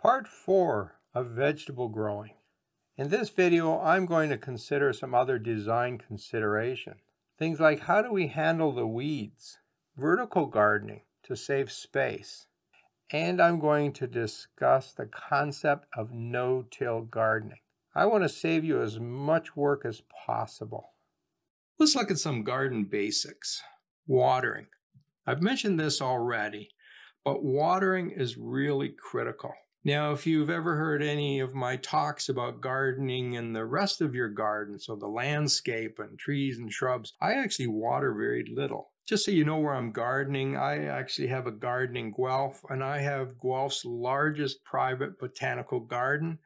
Part 4 of vegetable growing. In this video, I'm going to consider some other design consideration. Things like how do we handle the weeds, vertical gardening to save space, and I'm going to discuss the concept of no-till gardening. I want to save you as much work as possible. Let's look at some garden basics. Watering. I've mentioned this already, but watering is really critical. Now, if you've ever heard any of my talks about gardening and the rest of your garden, so the landscape and trees and shrubs, I actually water very little. Just so you know where I'm gardening, I actually have a garden in Guelph, and I have Guelph's largest private botanical garden.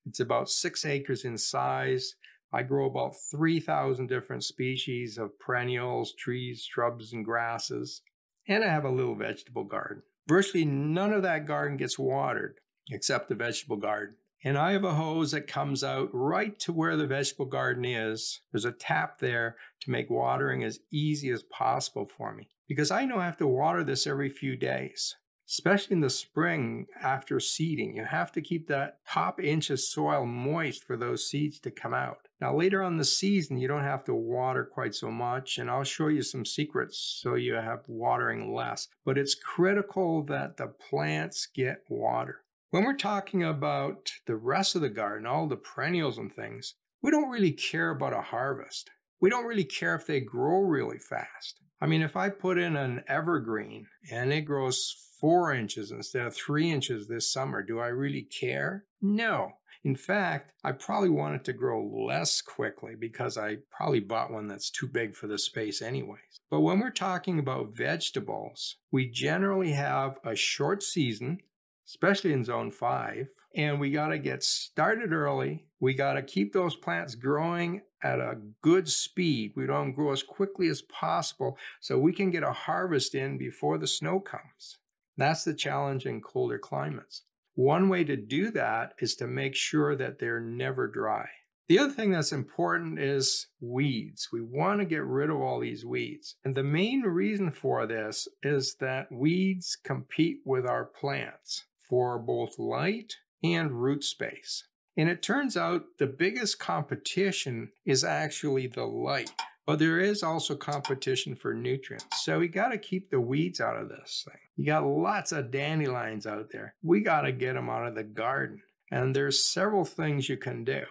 It's about 6 acres in size. I grow about 3,000 different species of perennials, trees, shrubs, and grasses. And I have a little vegetable garden. Virtually none of that garden gets watered, except the vegetable garden. And I have a hose that comes out right to where the vegetable garden is. There's a tap there to make watering as easy as possible for me, because I know I have to water this every few days. Especially in the spring after seeding, you have to keep that top inch of soil moist for those seeds to come out. Now later on in the season, you don't have to water quite so much, and I'll show you some secrets so you have watering less. But it's critical that the plants get water. When we're talking about the rest of the garden, all the perennials and things, we don't really care about a harvest. We don't really care if they grow really fast. I mean, if I put in an evergreen and it grows 4 inches instead of 3 inches this summer, do I really care? No. In fact, I probably want it to grow less quickly because I probably bought one that's too big for the space anyways. But when we're talking about vegetables, we generally have a short season, especially in zone 5, and we got to get started early. We got to keep those plants growing at a good speed. We don't grow as quickly as possible so we can get a harvest in before the snow comes. That's the challenge in colder climates. One way to do that is to make sure that they're never dry. The other thing that's important is weeds. We want to get rid of all these weeds. And the main reason for this is that weeds compete with our plants for both light and root space. And it turns out the biggest competition is actually the light, but there is also competition for nutrients. So we got to keep the weeds out of this thing. You got lots of dandelions out there. We got to get them out of the garden. And there's several things you can do.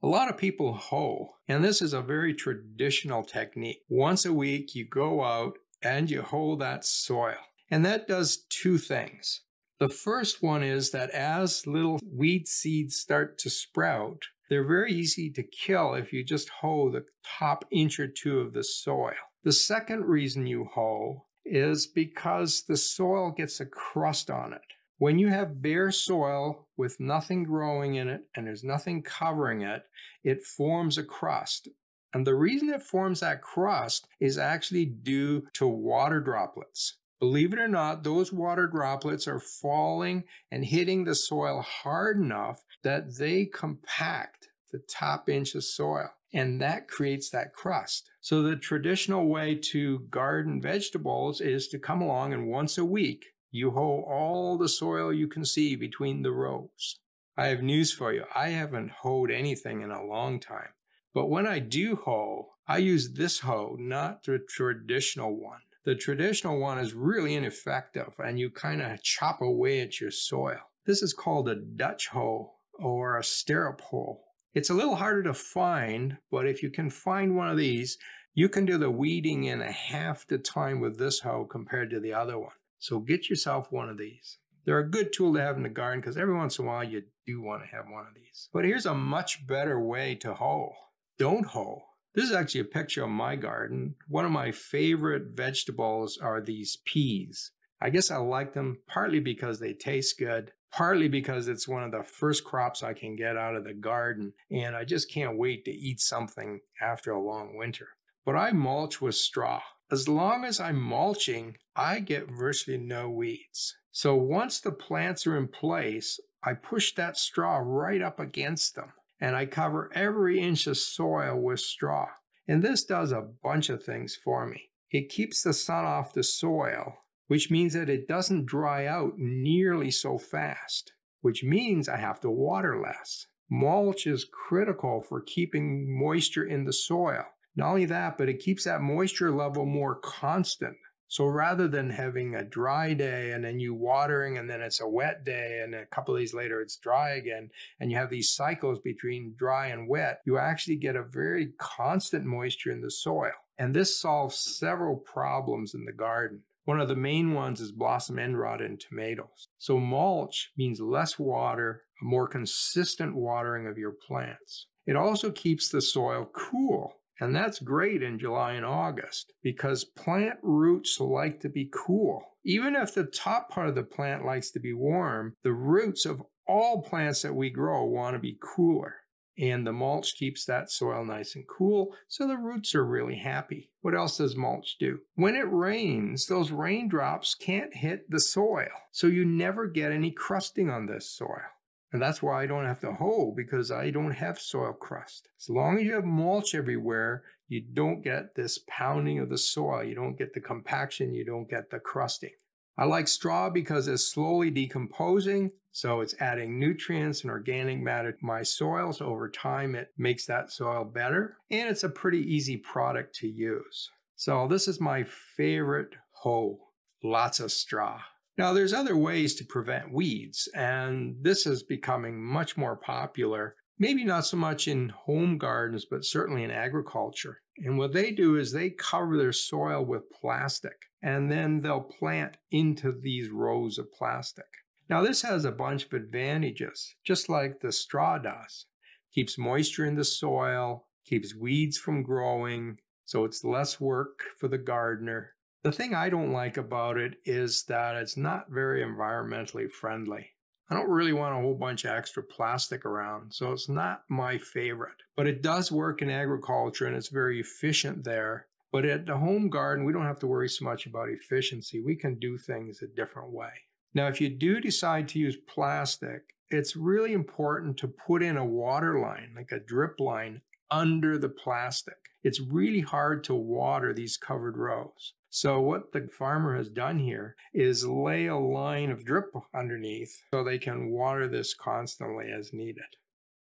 A lot of people hoe, and this is a very traditional technique. Once a week, you go out and you hoe that soil. And that does 2 things. The first one is that as little weed seeds start to sprout, they're very easy to kill if you just hoe the top inch or 2 of the soil. The second reason you hoe is because the soil gets a crust on it. When you have bare soil with nothing growing in it and there's nothing covering it, it forms a crust. And the reason it forms that crust is actually due to water droplets. Believe it or not, those water droplets are falling and hitting the soil hard enough that they compact the top inch of soil, and that creates that crust. So the traditional way to garden vegetables is to come along and once a week, you hoe all the soil you can see between the rows. I have news for you. I haven't hoed anything in a long time. But when I do hoe, I use this hoe, not the traditional one. The traditional one is really ineffective, and you kind of chop away at your soil. This is called a Dutch hoe or a stirrup hoe. It's a little harder to find, but if you can find one of these, you can do the weeding in a half the time with this hoe compared to the other one. So get yourself one of these. They're a good tool to have in the garden because every once in a while you do want to have one of these. But here's a much better way to hoe. Don't hoe. This is actually a picture of my garden. One of my favorite vegetables are these peas. I guess I like them partly because they taste good, partly because it's one of the first crops I can get out of the garden, and I just can't wait to eat something after a long winter. But I mulch with straw. As long as I'm mulching, I get virtually no weeds. So once the plants are in place, I push that straw right up against them, and I cover every inch of soil with straw. And this does a bunch of things for me. It keeps the sun off the soil, which means that it doesn't dry out nearly so fast. which means I have to water less. Mulch is critical for keeping moisture in the soil. Not only that, but it keeps that moisture level more constant. So rather than having a dry day and then you watering and then it's a wet day and a couple of days later it's dry again, and you have these cycles between dry and wet, you actually get a very constant moisture in the soil. And this solves several problems in the garden. One of the main ones is blossom end rot in tomatoes. So mulch means less water, a more consistent watering of your plants. It also keeps the soil cool. And that's great in July and August because plant roots like to be cool. Even if the top part of the plant likes to be warm, the roots of all plants that we grow want to be cooler. And the mulch keeps that soil nice and cool, so the roots are really happy. What else does mulch do? When it rains, those raindrops can't hit the soil, so you never get any crusting on this soil. And that's why I don't have to hoe, because I don't have soil crust. As long as you have mulch everywhere, you don't get this pounding of the soil. You don't get the compaction. You don't get the crusting. I like straw because it's slowly decomposing, so it's adding nutrients and organic matter to my soil. So over time, it makes that soil better. And it's a pretty easy product to use. So this is my favorite hoe. Lots of straw. Now, there's other ways to prevent weeds, and this is becoming much more popular, maybe not so much in home gardens, but certainly in agriculture. And what they do is they cover their soil with plastic, and then they'll plant into these rows of plastic. Now, this has a bunch of advantages, just like the straw does. Keeps moisture in the soil, keeps weeds from growing, so it's less work for the gardener. The thing I don't like about it is that it's not very environmentally friendly. I don't really want a whole bunch of extra plastic around, so it's not my favorite. But it does work in agriculture and it's very efficient there. But at the home garden, we don't have to worry so much about efficiency. We can do things a different way. Now, if you do decide to use plastic, it's really important to put in a water line, like a drip line, under the plastic. It's really hard to water these covered rows. So what the farmer has done here is lay a line of drip underneath so they can water this constantly as needed.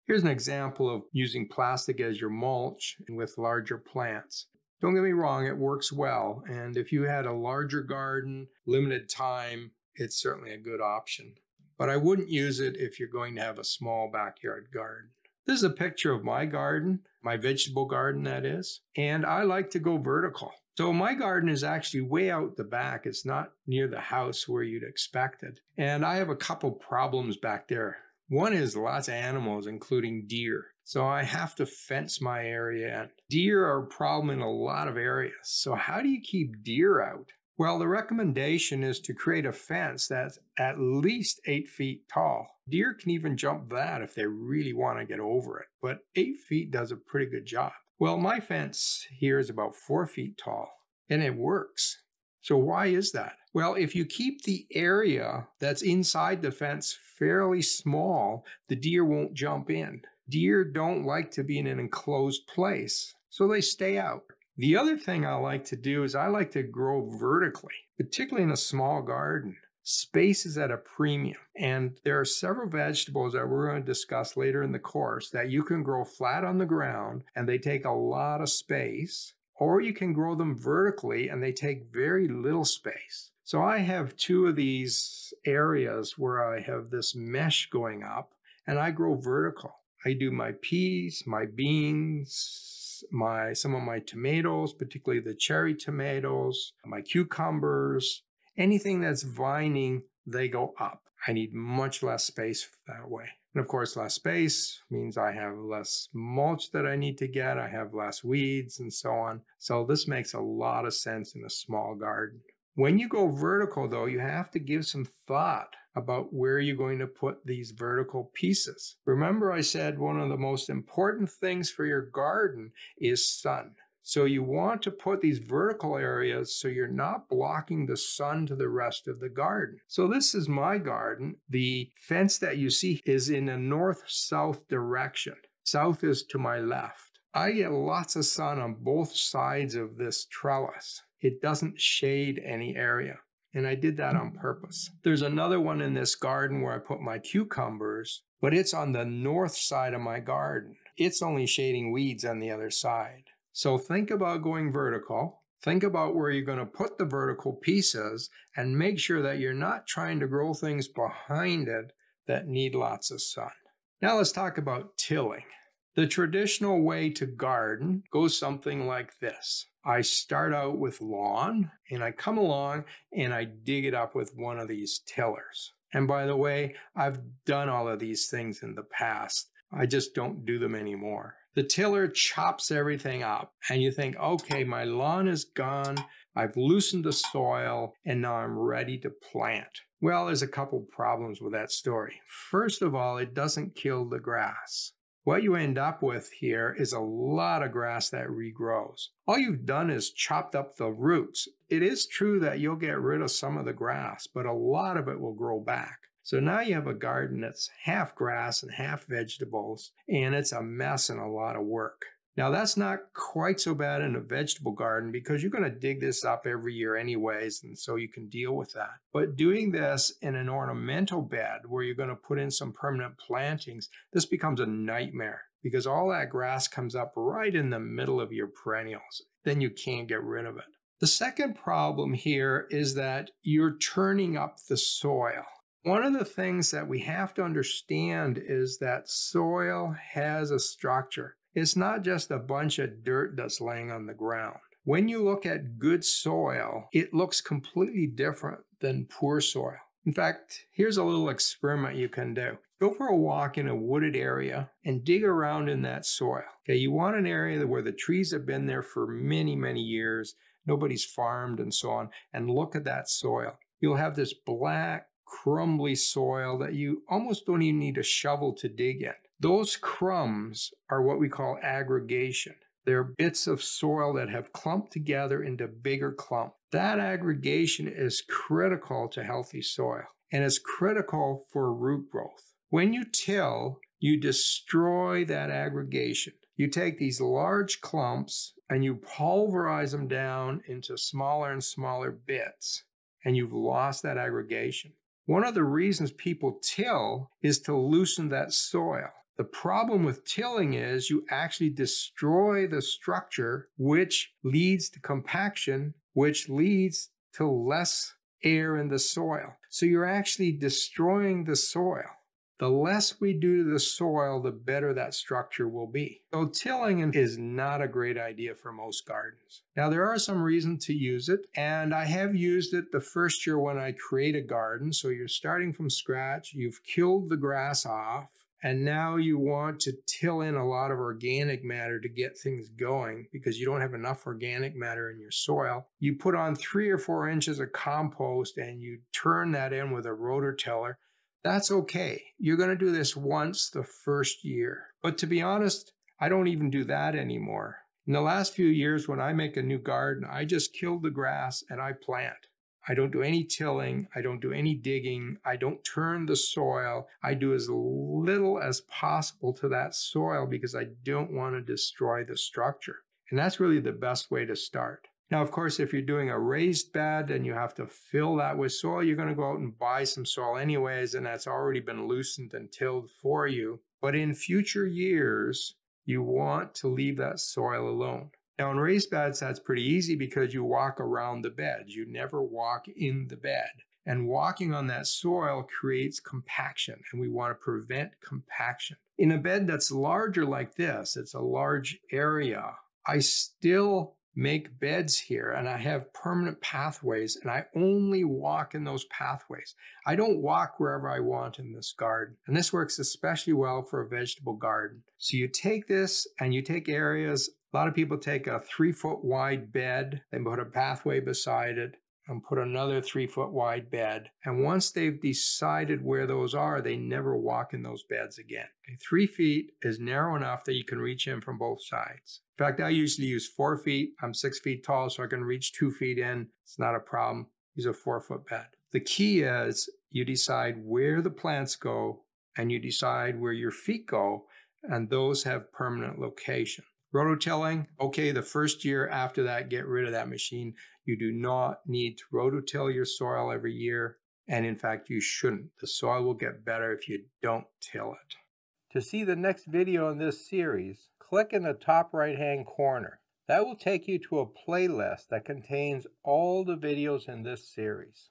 Here's an example of using plastic as your mulch with larger plants. Don't get me wrong, it works well. And if you had a larger garden, limited time, it's certainly a good option. But I wouldn't use it if you're going to have a small backyard garden. This is a picture of my garden, my vegetable garden that is, and I like to go vertical. So my garden is actually way out the back. It's not near the house where you'd expect it. And I have a couple problems back there. One is lots of animals, including deer. So I have to fence my area in. Deer are a problem in a lot of areas. So how do you keep deer out? Well, the recommendation is to create a fence that's at least 8 feet tall. Deer can even jump that if they really want to get over it, but 8 feet does a pretty good job. Well, my fence here is about 4 feet tall, and it works. So why is that? Well, if you keep the area that's inside the fence fairly small, the deer won't jump in. Deer don't like to be in an enclosed place, so they stay out. The other thing I like to do is I like to grow vertically, particularly in a small garden. Space is at a premium, and there are several vegetables that we're going to discuss later in the course that you can grow flat on the ground and they take a lot of space, or you can grow them vertically and they take very little space. So I have two of these areas where I have this mesh going up and I grow vertical. I do my peas, my beans, some of my tomatoes, particularly the cherry tomatoes, my cucumbers. Anything that's vining, they go up. I need much less space that way. And of course, less space means I have less mulch that I need to get. I have less weeds and so on. So this makes a lot of sense in a small garden. When you go vertical, though, you have to give some thought about where you're going to put these vertical pieces. Remember, I said one of the most important things for your garden is sun. So you want to put these vertical areas so you're not blocking the sun to the rest of the garden. So this is my garden. The fence that you see is in a north-south direction. South is to my left. I get lots of sun on both sides of this trellis. It doesn't shade any area. and I did that on purpose. There's another one in this garden where I put my cucumbers, but it's on the north side of my garden. It's only shading weeds on the other side. So think about going vertical. Think about where you're going to put the vertical pieces and make sure that you're not trying to grow things behind it that need lots of sun. Now let's talk about tilling. The traditional way to garden goes something like this. I start out with lawn and I come along and I dig it up with one of these tillers. And by the way, I've done all of these things in the past. I just don't do them anymore. The tiller chops everything up and you think, okay, my lawn is gone. I've loosened the soil and now I'm ready to plant. Well, there's a couple problems with that story. First of all, it doesn't kill the grass. What you end up with here is a lot of grass that regrows. All you've done is chopped up the roots. It is true that you'll get rid of some of the grass, but a lot of it will grow back. So now you have a garden that's half grass and half vegetables, and it's a mess and a lot of work. Now that's not quite so bad in a vegetable garden because you're going to dig this up every year anyways, and so you can deal with that. But doing this in an ornamental bed where you're going to put in some permanent plantings, this becomes a nightmare because all that grass comes up right in the middle of your perennials. Then you can't get rid of it. The second problem here is that you're turning up the soil. One of the things that we have to understand is that soil has a structure. It's not just a bunch of dirt that's laying on the ground. When you look at good soil, it looks completely different than poor soil. In fact, here's a little experiment you can do. Go for a walk in a wooded area and dig around in that soil. Okay, you want an area where the trees have been there for many, many years. Nobody's farmed and so on. And look at that soil. You'll have this black, crumbly soil that you almost don't even need a shovel to dig in. Those crumbs are what we call aggregation. They're bits of soil that have clumped together into bigger clumps. That aggregation is critical to healthy soil, and it's critical for root growth. When you till, you destroy that aggregation. You take these large clumps and you pulverize them down into smaller and smaller bits, and you've lost that aggregation. One of the reasons people till is to loosen that soil. The problem with tilling is you actually destroy the structure, which leads to compaction, which leads to less air in the soil. So you're actually destroying the soil. The less we do to the soil, the better that structure will be. So tilling is not a great idea for most gardens. Now there are some reasons to use it, and I have used it the first year when I create a garden. So you're starting from scratch, you've killed the grass off, and now you want to till in a lot of organic matter to get things going because you don't have enough organic matter in your soil. You put on 3 or 4 inches of compost and you turn that in with a rototiller. That's okay. You're going to do this once the first year. But to be honest, I don't even do that anymore. In the last few years, when I make a new garden, I just kill the grass and I plant. I don't do any tilling. I don't do any digging. I don't turn the soil. I do as little as possible to that soil because I don't want to destroy the structure. And that's really the best way to start. Now, of course, if you're doing a raised bed and you have to fill that with soil, you're going to go out and buy some soil anyways, and that's already been loosened and tilled for you. But in future years, you want to leave that soil alone. Now, in raised beds, that's pretty easy because you walk around the bed. You never walk in the bed. And walking on that soil creates compaction, and we want to prevent compaction. In a bed that's larger like this, it's a large area, I still make beds here and I have permanent pathways and I only walk in those pathways. I don't walk wherever I want in this garden. And this works especially well for a vegetable garden. So you take this and you take areas. A lot of people take a 3-foot wide bed, they put a pathway beside it and put another 3-foot wide bed. And once they've decided where those are, they never walk in those beds again. Okay, 3 feet is narrow enough that you can reach in from both sides. In fact, I usually use 4 feet. I'm 6 feet tall, so I can reach 2 feet in. It's not a problem. Use a 4-foot bed. The key is you decide where the plants go and you decide where your feet go, and those have permanent location. Rototilling, okay, the first year after that, get rid of that machine. You do not need to rototill your soil every year. And in fact, you shouldn't. The soil will get better if you don't till it. To see the next video in this series, click in the top right-hand corner. That will take you to a playlist that contains all the videos in this series.